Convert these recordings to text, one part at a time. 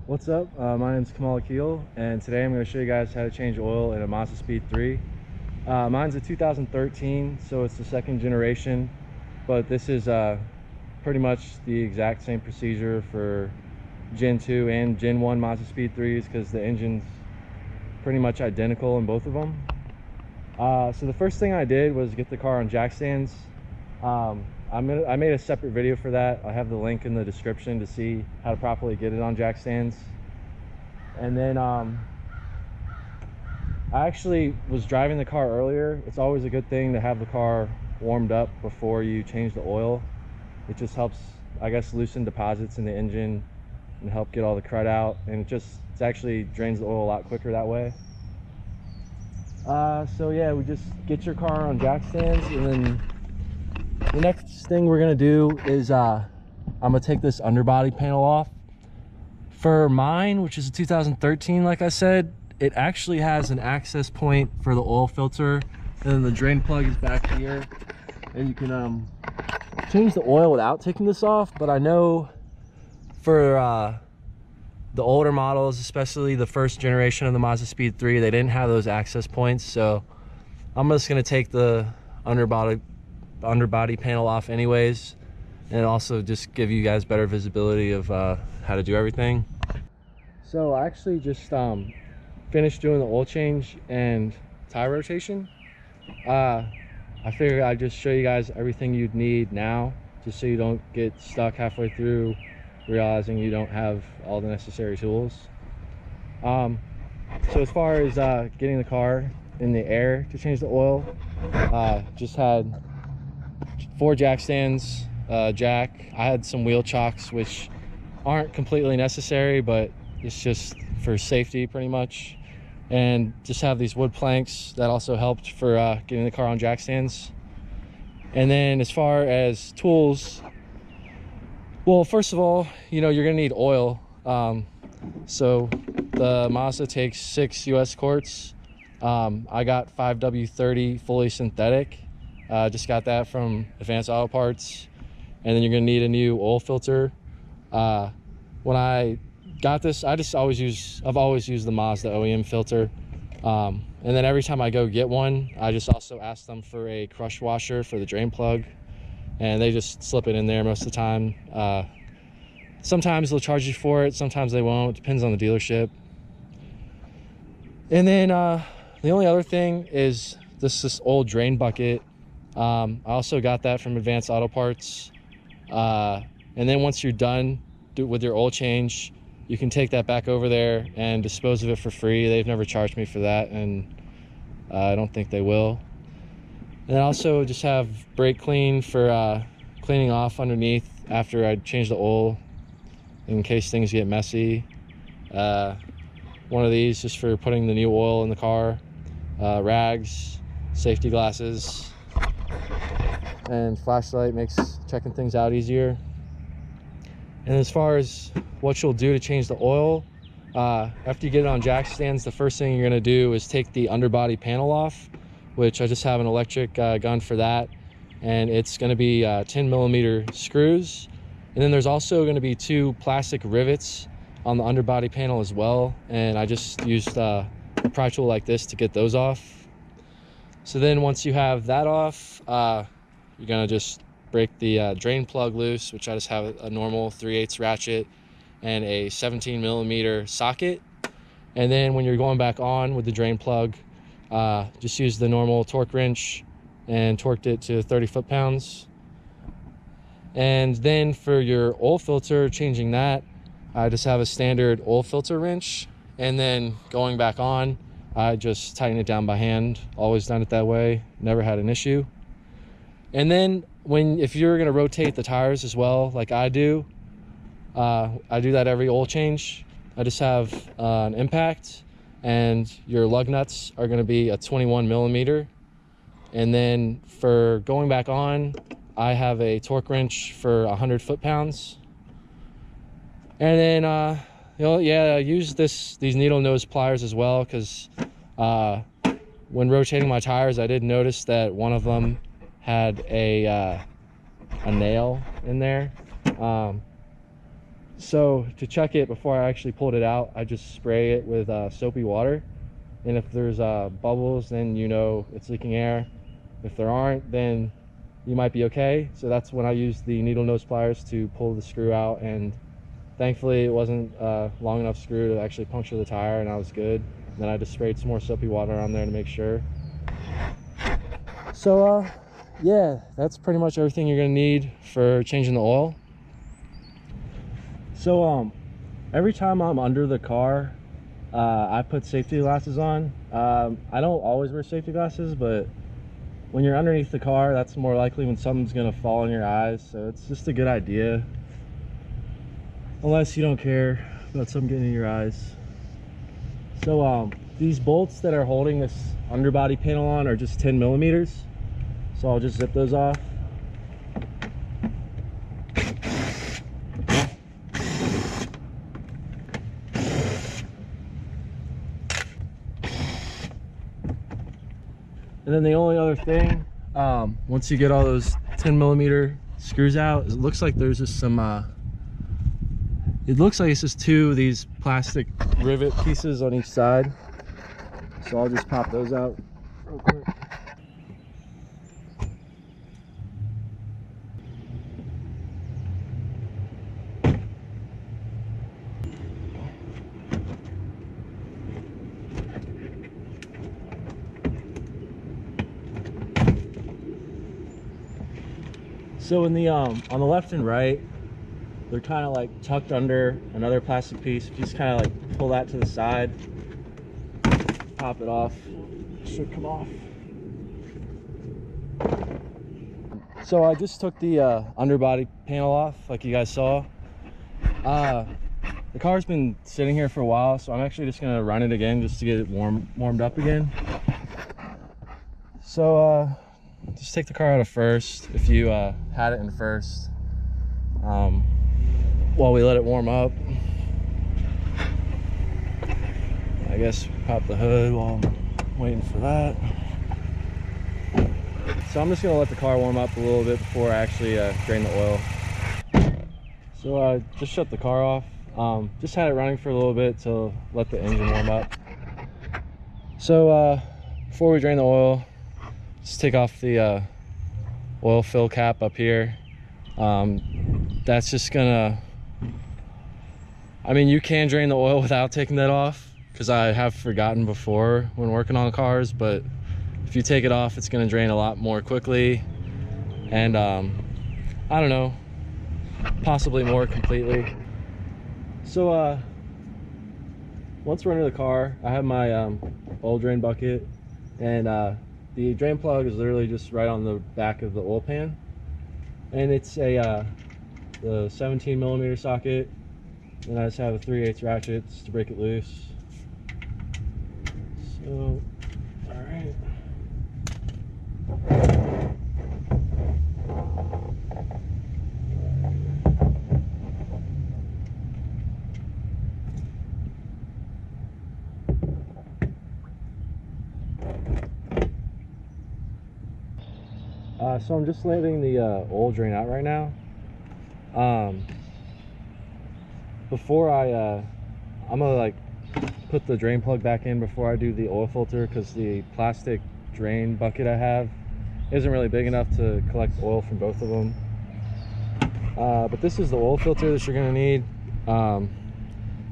What's up? My name is Kamal Akeel, and today I'm going to show you guys how to change oil in a Mazdaspeed3. Mine's a 2013, so it's the second generation, but this is pretty much the exact same procedure for Gen 2 and Gen 1 Mazdaspeed3s because the engine's pretty much identical in both of them. So the first thing I did was get the car on jack stands. I made a separate video for that. I have the link in the description to see how to properly get it on jack stands. And then I actually was driving the car earlier. It's always a good thing to have the car warmed up before you change the oil. It just helps, I guess, loosen deposits in the engine and help get all the crud out, and it actually drains the oil a lot quicker that way. So yeah, we just get your car on jack stands, and then the next thing we're gonna do is I'm gonna take this underbody panel off. For mine, which is a 2013, like I said, it actually has an access point for the oil filter, and then the drain plug is back here, and you can change the oil without taking this off. But I know for the older models, especially the first generation of the Mazdaspeed3, they didn't have those access points, so I'm just gonna take the underbody panel off anyways, and also just give you guys better visibility of how to do everything. So I actually just finished doing the oil change and tire rotation. I figured I'd just show you guys everything you'd need now, just so you don't get stuck halfway through realizing you don't have all the necessary tools. So as far as getting the car in the air to change the oil, just had 4 jack stands, jack. I had some wheel chocks, which aren't completely necessary, but it's just for safety pretty much. And just have these wood planks that also helped for getting the car on jack stands. And then as far as tools, well, first of all, you know, you're gonna need oil. So the Mazda takes 6 US quarts. I got 5W30 fully synthetic. Just got that from Advanced Auto Parts. And then you're gonna need a new oil filter. When I got this, I've always used the Mazda OEM filter. And then every time I go get one, I just also ask them for a crush washer for the drain plug, and they just slip it in there most of the time. Sometimes they'll charge you for it, sometimes they won't, depends on the dealership. And then the only other thing is this old drain bucket. I also got that from Advanced Auto Parts. And then once you're done with your oil change, you can take that back over there and dispose of it for free. They've never charged me for that, and I don't think they will. And I also just have brake clean for cleaning off underneath after I change the oil in case things get messy. One of these just for putting the new oil in the car. Rags, safety glasses, and flashlight makes checking things out easier. And as far as what you'll do to change the oil, after you get it on jack stands, the first thing you're gonna do is take the underbody panel off, which I just have an electric gun for that. And it's gonna be 10mm screws. And then there's also gonna be 2 plastic rivets on the underbody panel as well. And I just used a pry tool like this to get those off. So then once you have that off, you're gonna just break the drain plug loose, which I just have a normal 3/8 ratchet and a 17mm socket. And then when you're going back on with the drain plug, just use the normal torque wrench and torqued it to 30 foot-pounds. And then for your oil filter, changing that, I just have a standard oil filter wrench. And then going back on, I just tighten it down by hand. Always done it that way, never had an issue. And then if you're gonna rotate the tires as well, like I do that every oil change. I just have an impact, and your lug nuts are gonna be a 21mm. And then for going back on, I have a torque wrench for 100 foot-pounds. And then yeah, I use these needle nose pliers as well, because when rotating my tires, I did notice that one of them had a nail in there. So to check it before I actually pulled it out, I just spray it with soapy water, and if there's bubbles, then you know it's leaking air. If there aren't, then you might be okay. So that's when I used the needle nose pliers to pull the screw out, and thankfully it wasn't a long enough screw to actually puncture the tire, and I was good. And then I just sprayed some more soapy water on there to make sure. So yeah, that's pretty much everything you're gonna need for changing the oil. So every time I'm under the car, I put safety glasses on. I don't always wear safety glasses, but when you're underneath the car, that's more likely when something's gonna fall in your eyes. So it's just a good idea, unless you don't care about something getting in your eyes. So these bolts that are holding this underbody panel on are just 10 millimeters. So I'll just zip those off. And then the only other thing, once you get all those 10 millimeter screws out, it looks like there's just some, it looks like it's just two of these plastic rivet pieces on each side. So I'll just pop those out real quick. So in the on the left and right, they're kind of like tucked under another plastic piece. If you just kind of like pull that to the side, pop it off, it should come off. So I just took the underbody panel off, like you guys saw. The car's been sitting here for a while, so I'm actually just gonna run it again just to get it warmed up again. So just take the car out of first if you had it in first, while we let it warm up. I guess pop the hood while I'm waiting for that. So I'm just gonna let the car warm up a little bit before I actually drain the oil. So I just shut the car off. Just had it running for a little bit to let the engine warm up. So before we drain the oil, just take off the oil fill cap up here. That's just gonna, I mean, you can drain the oil without taking that off, because I have forgotten before when working on cars, but if you take it off, it's gonna drain a lot more quickly, and I don't know, possibly more completely. So once we're under the car, I have my oil drain bucket, and the drain plug is literally just right on the back of the oil pan, and it's a the 17 millimeter socket, and I just have a 3/8 ratchet to break it loose. So, all right. So I'm just letting the oil drain out right now. Before I'm gonna like put the drain plug back in before I do the oil filter, because the plastic drain bucket I have isn't really big enough to collect oil from both of them. But this is the oil filter that you're gonna need.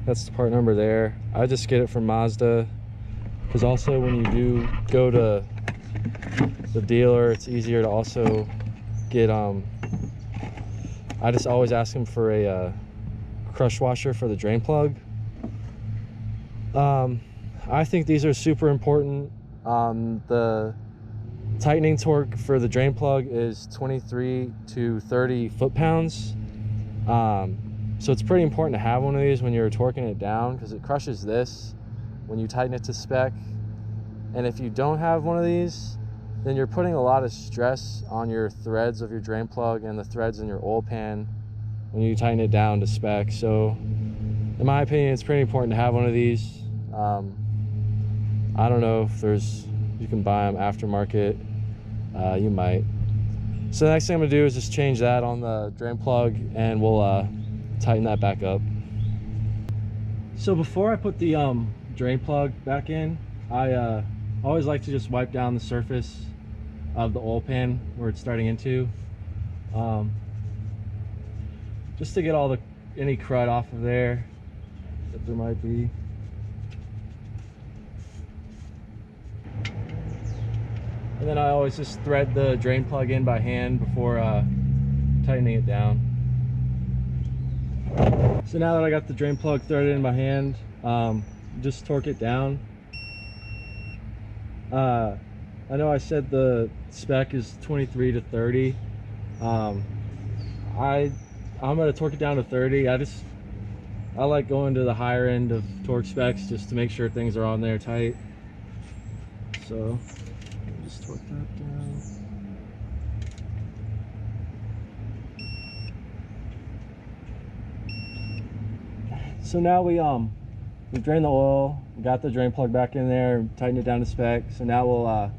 That's the part number there. I just get it from Mazda, because also when you do go to the dealer, it's easier to also get I just always ask them for a crush washer for the drain plug. I think these are super important. The tightening torque for the drain plug is 23 to 30 foot-pounds. So it's pretty important to have one of these when you're torquing it down, because it crushes this when you tighten it to spec. And if you don't have one of these, then you're putting a lot of stress on your threads of your drain plug and the threads in your oil pan when you tighten it down to spec. So in my opinion, it's pretty important to have one of these. I don't know if you can buy them aftermarket. You might. So the next thing I'm gonna do is just change that on the drain plug, and we'll tighten that back up. So before I put the drain plug back in, I always like to just wipe down the surface of the oil pan where it's starting into, just to get all any crud off of there that there might be. And then I always just thread the drain plug in by hand before tightening it down. So now that I got the drain plug threaded in by hand, just torque it down. I know I said the spec is 23 to 30. I'm gonna torque it down to 30. I like going to the higher end of torque specs just to make sure things are on there tight. So just torque that down. So now we drained the oil, got the drain plug back in there, tightened it down to spec. So now we'll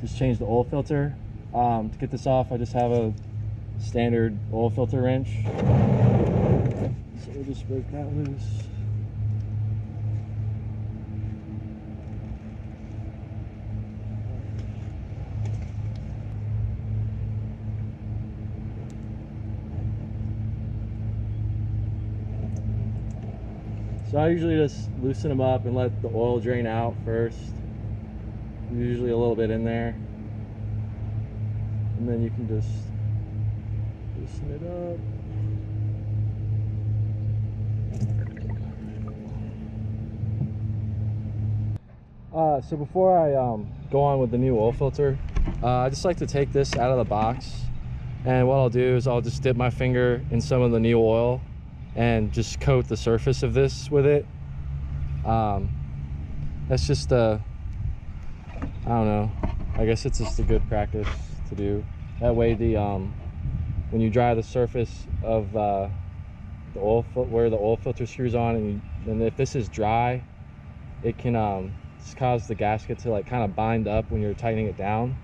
just change the oil filter. To get this off, I just have a standard oil filter wrench. So we'll just break that loose. So I usually just loosen them up and let the oil drain out first. Usually a little bit in there. And then you can just loosen it up. So before I go on with the new oil filter, I just like to take this out of the box. And what I'll do is I'll just dip my finger in some of the new oil and just coat the surface of this with it. That's just I don't know, I guess it's just a good practice to do. That way when you dry the surface of the oil where the oil filter screws on, and if this is dry, it can just cause the gasket to like kind of bind up when you're tightening it down.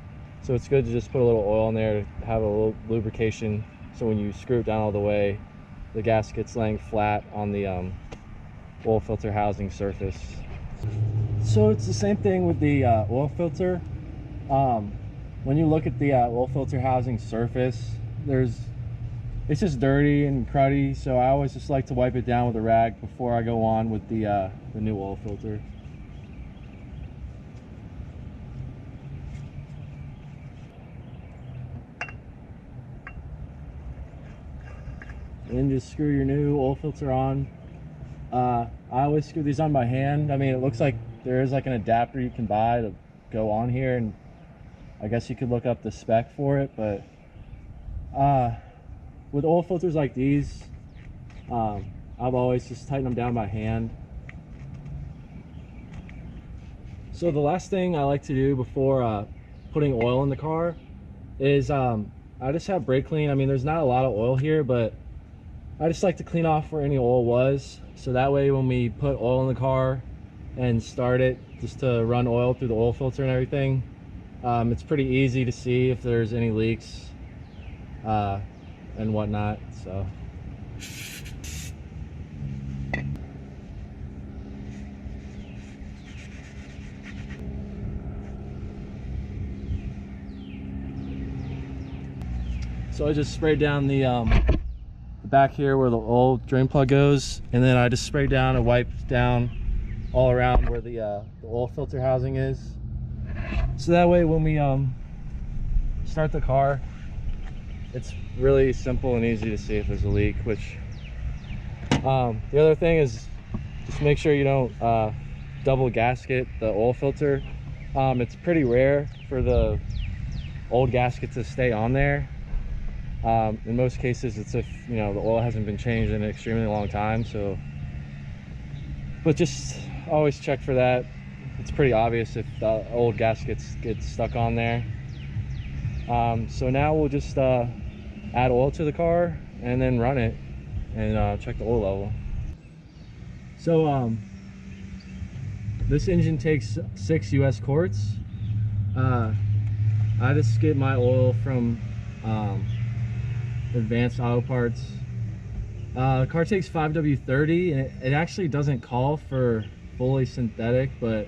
So it's good to just put a little oil in there to have a little lubrication, so when you screw it down all the way, the gasket's laying flat on the oil filter housing surface. So it's the same thing with the oil filter. When you look at the oil filter housing surface, it's just dirty and cruddy, so I always just like to wipe it down with a rag before I go on with the new oil filter. And then just screw your new oil filter on. I always screw these on by hand. I mean, it looks like there is like an adapter you can buy to go on here, and I guess you could look up the spec for it, but with oil filters like these, I've always just tightened them down by hand. So the last thing I like to do before putting oil in the car is I just have brake clean. I mean, there's not a lot of oil here, but I just like to clean off where any oil was, so that way when we put oil in the car and start it just to run oil through the oil filter and everything, it's pretty easy to see if there's any leaks and whatnot. So I just sprayed down the back here where the old drain plug goes, and then I just sprayed down and wiped down all around where the oil filter housing is, so that way when we start the car, it's really simple and easy to see if there's a leak. Which the other thing is just make sure you don't double gasket the oil filter. It's pretty rare for the old gasket to stay on there. In most cases, it's if the oil hasn't been changed in an extremely long time. So, but just always check for that. It's pretty obvious if the old gaskets get stuck on there. So now we'll just add oil to the car and then run it and check the oil level. So this engine takes 6 US quarts. I just get my oil from Advanced Auto Parts. The car takes 5W30, and it actually doesn't call for fully synthetic, but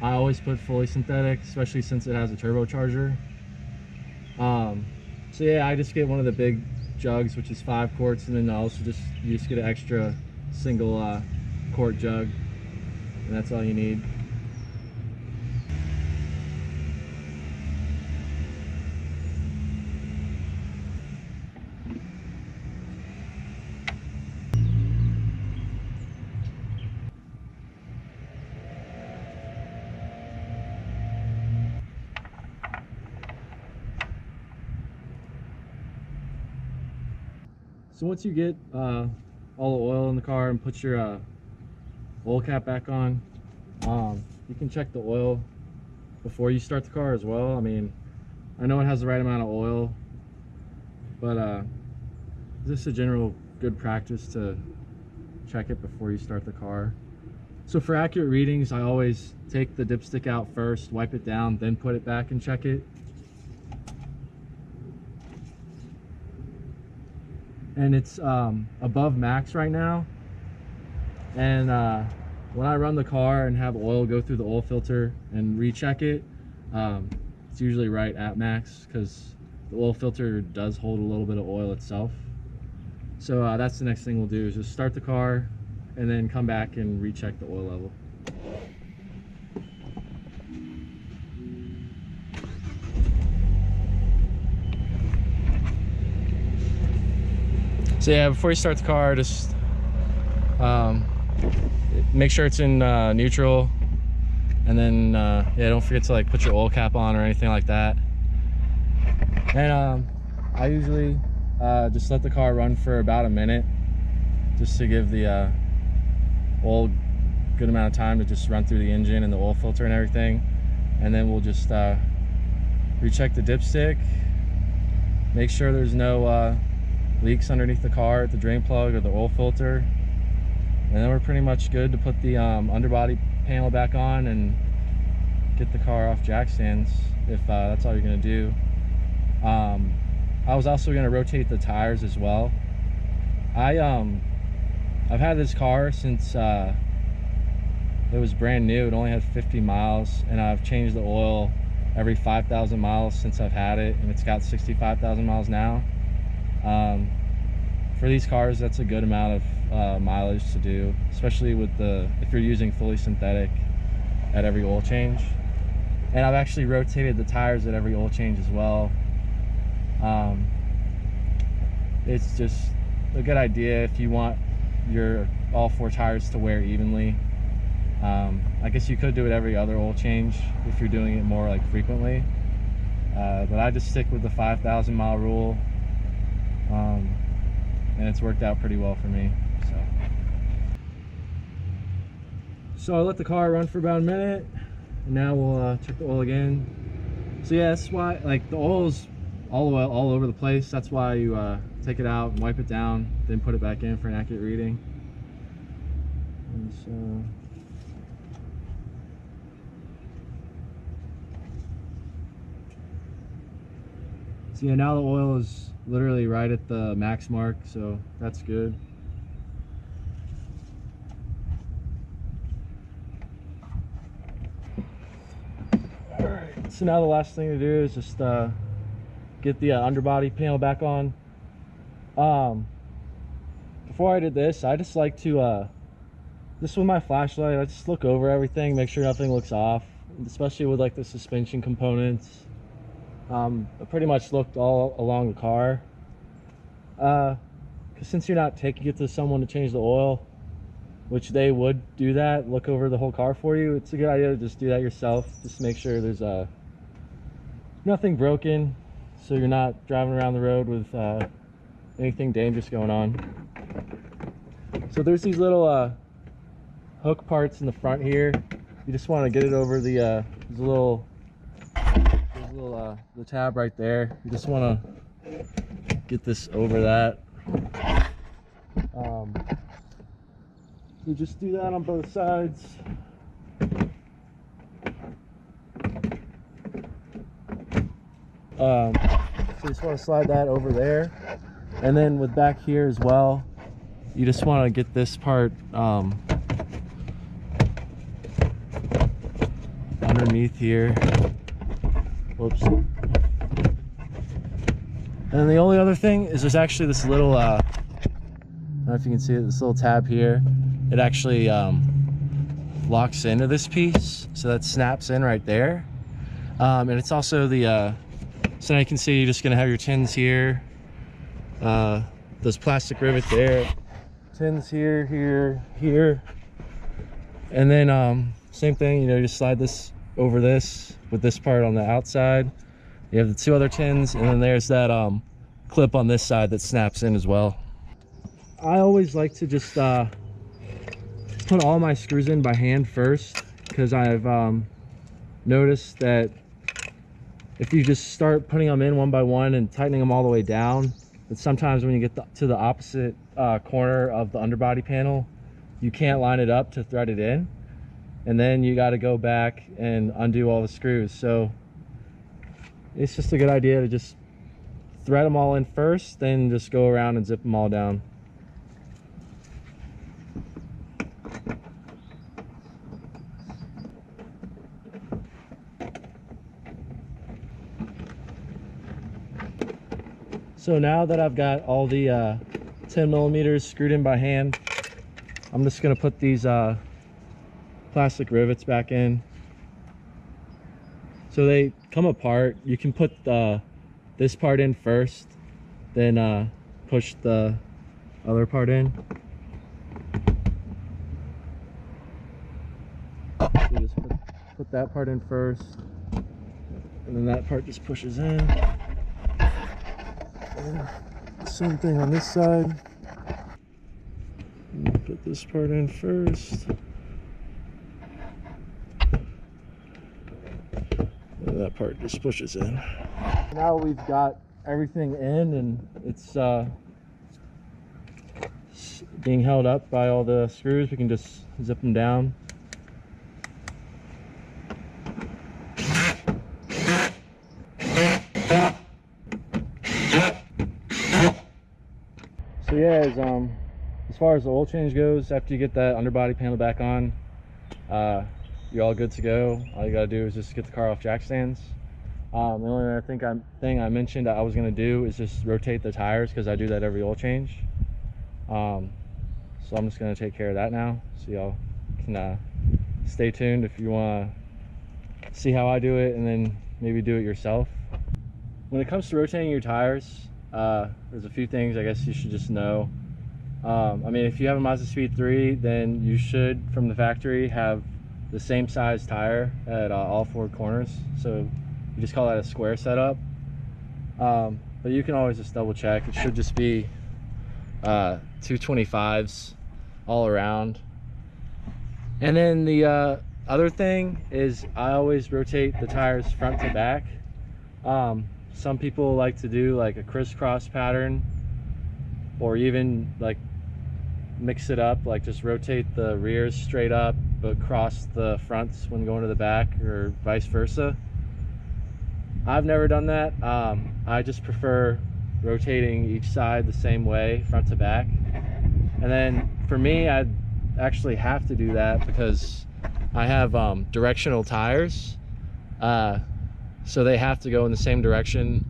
I always put fully synthetic, especially since it has a turbocharger. So yeah, I just get one of the big jugs, which is 5 quarts, and then I also you just get an extra single quart jug, and that's all you need. So once you get all the oil in the car and put your oil cap back on, you can check the oil before you start the car as well. I mean, I know it has the right amount of oil, but this is a general good practice to check it before you start the car. So for accurate readings, I always take the dipstick out first, wipe it down, then put it back and check it. And it's above max right now, and when I run the car and have oil go through the oil filter and recheck it, it's usually right at max, because the oil filter does hold a little bit of oil itself. So that's the next thing we'll do, is just start the car and then come back and recheck the oil level. So yeah, before you start the car, just make sure it's in neutral, and then yeah, don't forget to like put your oil cap on or anything like that. And I usually just let the car run for about a minute, just to give the oil good amount of time to just run through the engine and the oil filter and everything. And then we'll just recheck the dipstick, make sure there's no leaks underneath the car at the drain plug or the oil filter, and then we're pretty much good to put the underbody panel back on and get the car off jack stands, if that's all you're going to do. I was also going to rotate the tires as well. I've had this car since it was brand new. It only had 50 miles, and I've changed the oil every 5,000 miles since I've had it, and it's got 65,000 miles now. For these cars, that's a good amount of mileage to do, especially with if you're using fully synthetic at every oil change. And I've actually rotated the tires at every oil change as well. It's just a good idea if you want all 4 tires to wear evenly. I guess you could do it every other oil change if you're doing it more like frequently, but I just stick with the 5,000 mile rule. And it's worked out pretty well for me. So I let the car run for about a minute, and now we'll check the oil again. So yeah, that's why, like, the oil's all over the place. That's why you take it out and wipe it down, then put it back in for an accurate reading. And so yeah, now the oil is literally right at the max mark, so that's good. Alright, so now the last thing to do is just get the underbody panel back on. Before I did this, I just like to just with my flashlight, I just look over everything, make sure nothing looks off, especially with like the suspension components. I pretty much looked all along the car, because since you're not taking it to someone to change the oil, which they would do that, look over the whole car for you, it's a good idea to just do that yourself. Just make sure there's nothing broken, so you're not driving around the road with anything dangerous going on. So there's these little hook parts in the front here. You just want to get it over the the tab right there. You just want to get this over that. You just do that on both sides. So you just want to slide that over there, and then with back here as well, you just want to get this part underneath here. Whoops. And then the only other thing is there's actually this little I don't know if you can see it, this little tab here. It actually locks into this piece, so that snaps in right there. And it's also the so now you can see you're just gonna have your tins here, those plastic rivets there, tins here, here, and then same thing, you know, you just slide this over this with this part on the outside. You have the two other tins, and then there's that clip on this side that snaps in as well. I always like to just put all my screws in by hand first, because I've noticed that if you just start putting them in one by one and tightening them all the way down, that sometimes when you get to the opposite corner of the underbody panel, you can't line it up to thread it in, and then you got to go back and undo all the screws. So it's just a good idea to just thread them all in first, then just go around and zip them all down. So now that I've got all the 10 millimeters screwed in by hand, I'm just going to put these plastic rivets back in. So they come apart. You can put this part in first, then push the other part in. So you just put that part in first, and then that part just pushes in. And same thing on this side. Put this part in first. And that part just pushes in. Now we've got everything in, and it's being held up by all the screws. We can just zip them down. So yeah, as far as the oil change goes, after you get that underbody panel back on, you're all good to go. All you gotta do is just get the car off jack stands. The only other thing I mentioned I was gonna do is just rotate the tires, because I do that every oil change. So I'm just gonna take care of that now, so y'all can stay tuned if you want to see how I do it, and then maybe do it yourself. When it comes to rotating your tires, there's a few things I guess you should just know. I mean, if you have a Mazdaspeed3, then you should, from the factory, have the same size tire at all four corners. So you just call that a square setup. But you can always just double check. It should just be 225s all around. And then the other thing is I always rotate the tires front to back. Some people like to do like a crisscross pattern, or even like mix it up, like just rotate the rears straight up but cross the fronts when going to the back, or vice versa. I've never done that. I just prefer rotating each side the same way, front to back. And then for me, I actually have to do that because I have directional tires, so they have to go in the same direction.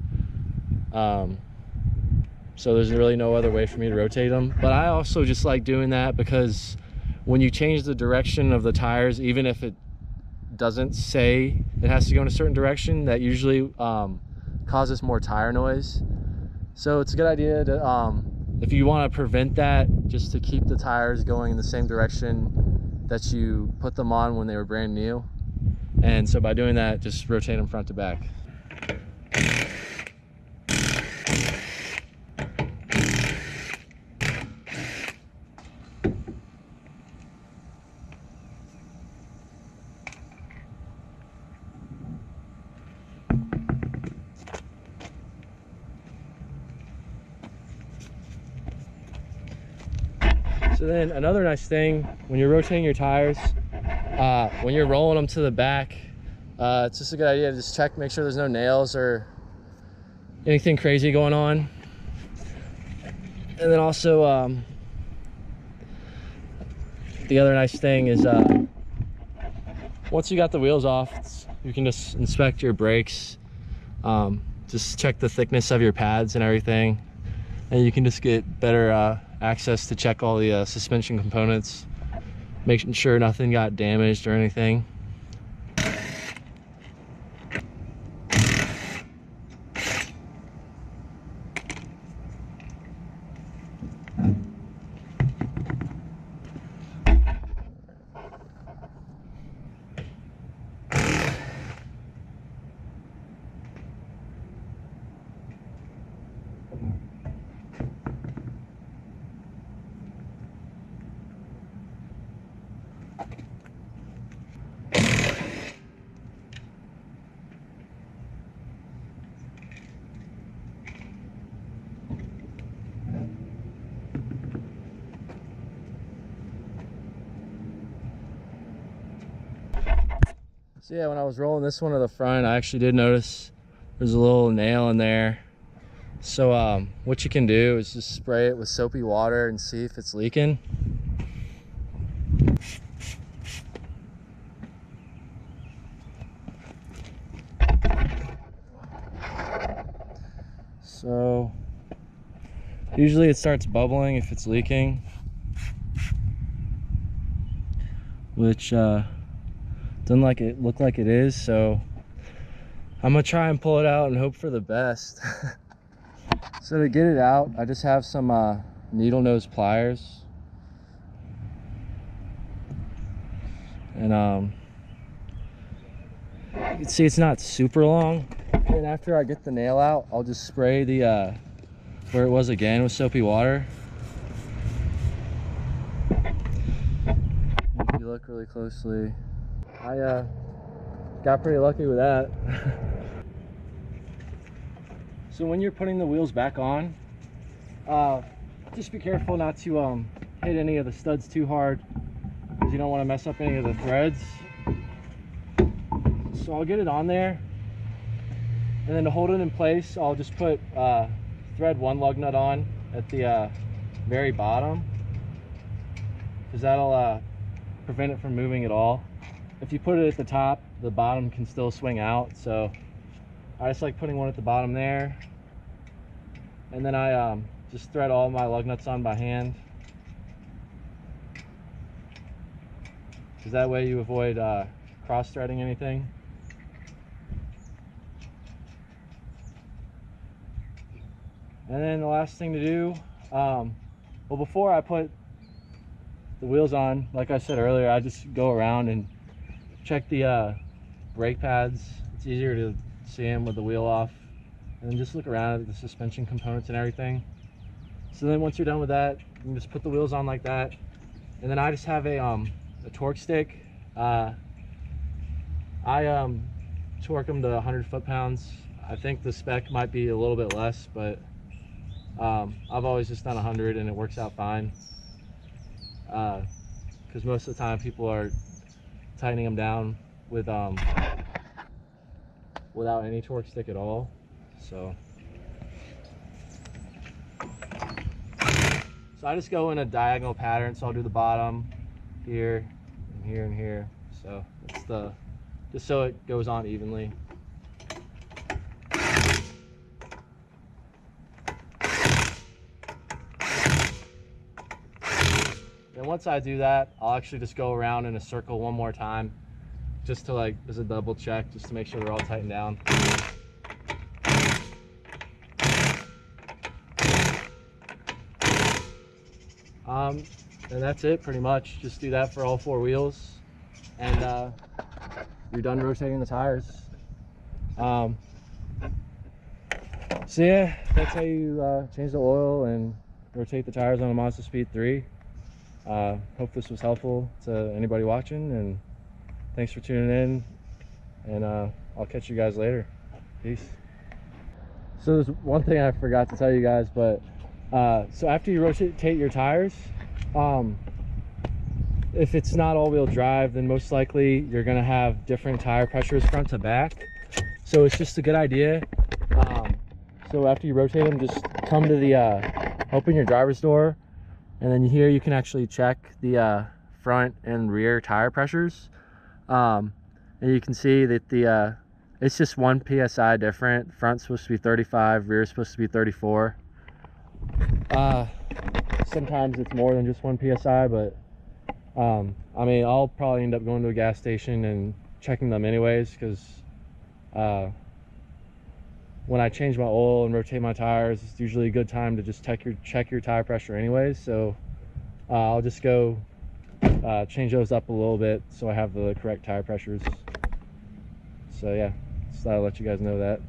So there's really no other way for me to rotate them. But I also just like doing that because when you change the direction of the tires, even if it doesn't say it has to go in a certain direction, that usually causes more tire noise. So it's a good idea to, if you want to prevent that, just to keep the tires going in the same direction that you put them on when they were brand new. And so by doing that, just rotate them front to back. So then another nice thing when you're rotating your tires, when you're rolling them to the back, it's just a good idea to just check, make sure there's no nails or anything crazy going on. And then also the other nice thing is once you got the wheels off, you can just inspect your brakes, just check the thickness of your pads and everything, and you can just get better access to check all the suspension components, making sure nothing got damaged or anything. So yeah, when I was rolling this one to the front, I actually did notice there's a little nail in there. So what you can do is just spray it with soapy water and see if it's leaking. So usually it starts bubbling if it's leaking, which doesn't look like it is. So I'm gonna try and pull it out and hope for the best. So to get it out, I just have some needle nose pliers, and you can see it's not super long. And after I get the nail out, I'll just spray the where it was again with soapy water. If you look really closely, I got pretty lucky with that. So when you're putting the wheels back on, just be careful not to hit any of the studs too hard, because you don't want to mess up any of the threads. So I'll get it on there, and then to hold it in place, I'll just put thread one lug nut on at the very bottom, because that'll prevent it from moving at all. If you put it at the top, the bottom can still swing out. So I just like putting one at the bottom there, and then I just thread all my lug nuts on by hand, because that way you avoid cross threading anything. And then the last thing to do, well, before I put the wheels on, like I said earlier, I just go around and check the brake pads. It's easier to see them with the wheel off, and then just look around at the suspension components and everything. So then once you're done with that, you can just put the wheels on like that. And then I just have a torque stick. I torque them to 100 foot-pounds. I think the spec might be a little bit less, but I've always just done 100 and it works out fine, because most of the time people are tightening them down with without any torque stick at all. So I just go in a diagonal pattern. So I'll do the bottom here and here and here. So it's just so it goes on evenly. And once I do that, I'll actually just go around in a circle one more time, just to like, as a double check, just to make sure they're all tightened down. And that's it pretty much. Just do that for all four wheels, and you're done rotating the tires. So yeah, that's how you change the oil and rotate the tires on a Mazdaspeed3. Hope this was helpful to anybody watching, and thanks for tuning in, and I'll catch you guys later. Peace. So there's one thing I forgot to tell you guys, but so after you rotate your tires, if it's not all-wheel drive, then most likely you're gonna have different tire pressures front to back. So it's just a good idea. So after you rotate them, just come to the open your driver's door, and then here you can actually check the front and rear tire pressures. And you can see that the it's just 1 psi different. Front's supposed to be 35, rear's supposed to be 34. Sometimes it's more than just 1 psi, but I mean, I'll probably end up going to a gas station and checking them anyways, because when I change my oil and rotate my tires, it's usually a good time to just check your tire pressure anyways. So I'll just go change those up a little bit so I have the correct tire pressures. So yeah, just thought I'd let you guys know that.